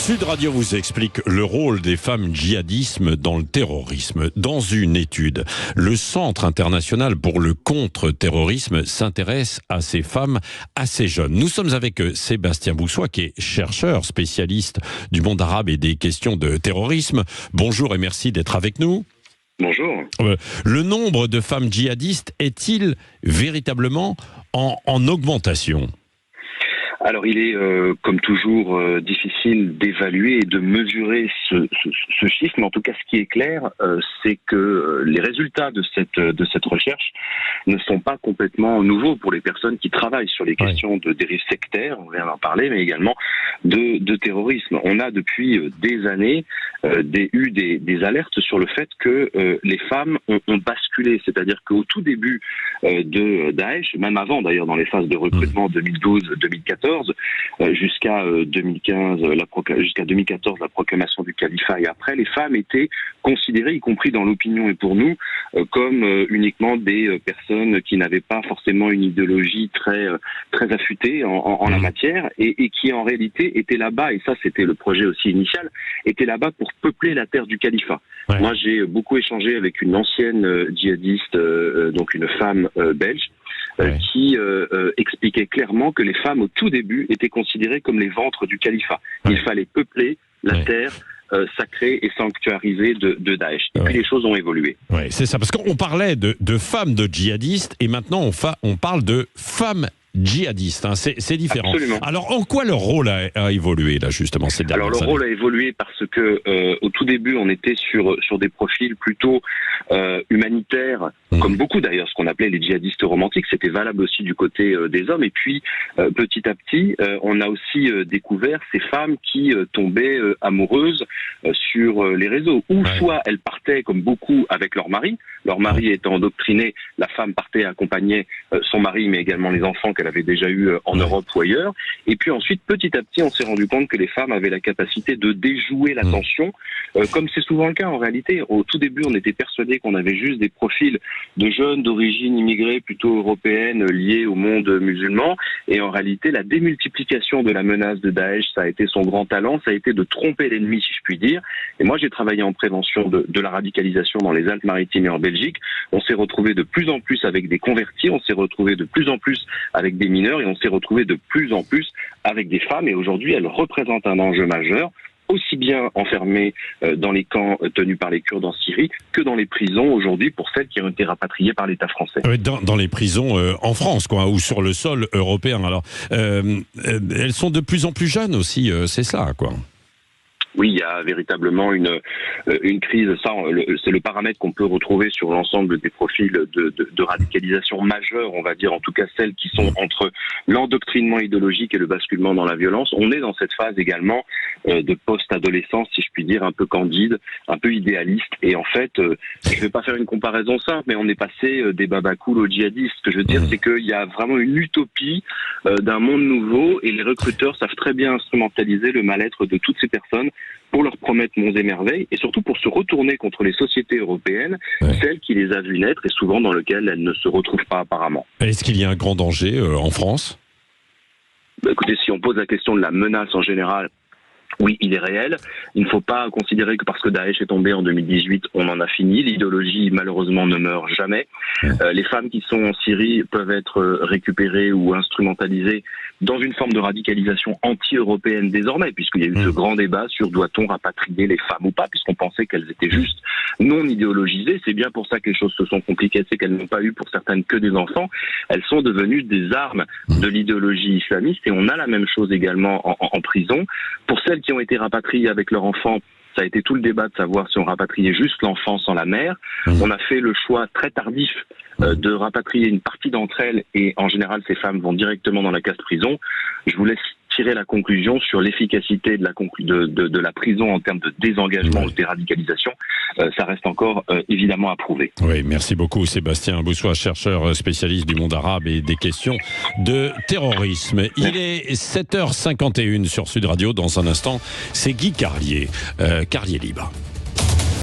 Sud Radio vous explique le rôle des femmes djihadisme dans le terrorisme. Dans une étude, le Centre international pour le contre-terrorisme s'intéresse à ces femmes assez jeunes. Nous sommes avec Sébastien Boussois, qui est chercheur spécialiste du monde arabe et des questions de terrorisme. Bonjour et merci d'être avec nous. Bonjour. Le nombre de femmes djihadistes est-il véritablement en augmentation ? Alors il est, comme toujours, difficile d'évaluer et de mesurer ce chiffre, mais en tout cas ce qui est clair, c'est que les résultats de cette recherche ne sont pas complètement nouveaux pour les personnes qui travaillent sur les questions de dérives sectaires, on vient d'en parler, mais également de terrorisme. On a depuis des années eu des alertes sur le fait que les femmes ont basculé, c'est-à-dire qu'au tout début de Daesh, même avant d'ailleurs dans les phases de recrutement 2012-2014, jusqu'à 2015, jusqu'à 2014, la proclamation du califat, et après, les femmes étaient considérées, y compris dans l'opinion et pour nous, comme uniquement des personnes qui n'avaient pas forcément une idéologie très affûtée en la matière, et qui en réalité étaient là-bas, et ça c'était le projet aussi initial, étaient là-bas pour peupler la terre du califat. Ouais. Moi j'ai beaucoup échangé avec une ancienne djihadiste, donc une femme belge, qui expliquait clairement que les femmes au tout début étaient considérées comme les ventres du califat. Il fallait peupler la terre sacrée et sanctuarisée de Daesh. Et puis les choses ont évolué. Oui, c'est ça, parce qu'on parlait de femmes de djihadistes et maintenant on parle de femmes djihadistes, hein. C'est différent. Absolument. Alors, en quoi leur rôle a évolué, là, justement, ces dernières années ? Alors, le rôle a évolué parce que, au tout début, on était sur des profils plutôt humanitaires, comme beaucoup d'ailleurs, ce qu'on appelait les djihadistes romantiques. C'était valable aussi du côté des hommes. Et puis, petit à petit, on a aussi découvert ces femmes qui tombaient amoureuses sur les réseaux. Ou soit elles partaient, comme beaucoup, avec leur mari étant endoctriné, la femme partait accompagner son mari, mais également les enfants qu'elle avait déjà eu en Europe ou ailleurs. Et puis ensuite, petit à petit, on s'est rendu compte que les femmes avaient la capacité de déjouer la tension, comme c'est souvent le cas en réalité. Au tout début, on était persuadé qu'on avait juste des profils de jeunes d'origine immigrée, plutôt européenne, liés au monde musulman. Et en réalité, la démultiplication de la menace de Daesh, ça a été son grand talent, ça a été de tromper l'ennemi, si je puis dire. Et moi, j'ai travaillé en prévention de la radicalisation dans les Alpes-Maritimes et en Belgique. On s'est retrouvé de plus en plus avec des convertis, on s'est retrouvé de plus en plus avec des mineurs, et on s'est retrouvé de plus en plus avec des femmes, et aujourd'hui elles représentent un enjeu majeur, aussi bien enfermées dans les camps tenus par les Kurdes en Syrie que dans les prisons aujourd'hui pour celles qui ont été rapatriées par l'État français. Dans les prisons en France, quoi, ou sur le sol européen. Alors, elles sont de plus en plus jeunes aussi, c'est ça, quoi. Oui, il y a véritablement une crise. Ça, c'est le paramètre qu'on peut retrouver sur l'ensemble des profils de radicalisation majeure, on va dire, en tout cas celles qui sont entre l'endoctrinement idéologique et le basculement dans la violence. On est dans cette phase également de post-adolescence, si je puis dire, un peu candide, un peu idéaliste. Et en fait, je ne vais pas faire une comparaison simple, mais on est passé des babacools aux djihadistes. Ce que je veux dire, c'est qu'il y a vraiment une utopie d'un monde nouveau, et les recruteurs savent très bien instrumentaliser le mal-être de toutes ces personnes pour leur promettre monts et merveilles, et surtout pour se retourner contre les sociétés européennes, celles qui les a vues naître, et souvent dans lesquelles elles ne se retrouvent pas apparemment. Est-ce qu'il y a un grand danger en France ? Écoutez, si on pose la question de la menace en général, oui, il est réel. Il ne faut pas considérer que parce que Daesh est tombé en 2018, on en a fini. L'idéologie, malheureusement, ne meurt jamais. Les femmes qui sont en Syrie peuvent être récupérées ou instrumentalisées dans une forme de radicalisation anti-européenne désormais, puisqu'il y a eu ce grand débat sur doit-on rapatrier les femmes ou pas, puisqu'on pensait qu'elles étaient juste non idéologisées. C'est bien pour ça que les choses se sont compliquées, c'est qu'elles n'ont pas eu pour certaines que des enfants. Elles sont devenues des armes de l'idéologie islamiste, et on a la même chose également en prison. Pour celles qui ont été rapatriées avec leurs enfants, ça a été tout le débat de savoir si on rapatriait juste l'enfant sans la mère. On a fait le choix très tardif de rapatrier une partie d'entre elles, et en général ces femmes vont directement dans la case prison. Je vous laisse tirer la conclusion sur l'efficacité de la prison en termes de désengagement ou de déradicalisation. Ça reste encore évidemment à prouver. Oui, merci beaucoup Sébastien Boussois, chercheur spécialiste du monde arabe et des questions de terrorisme. Il est 7h51 sur Sud Radio. Dans un instant, c'est Guy Carlier, Carlier Libre.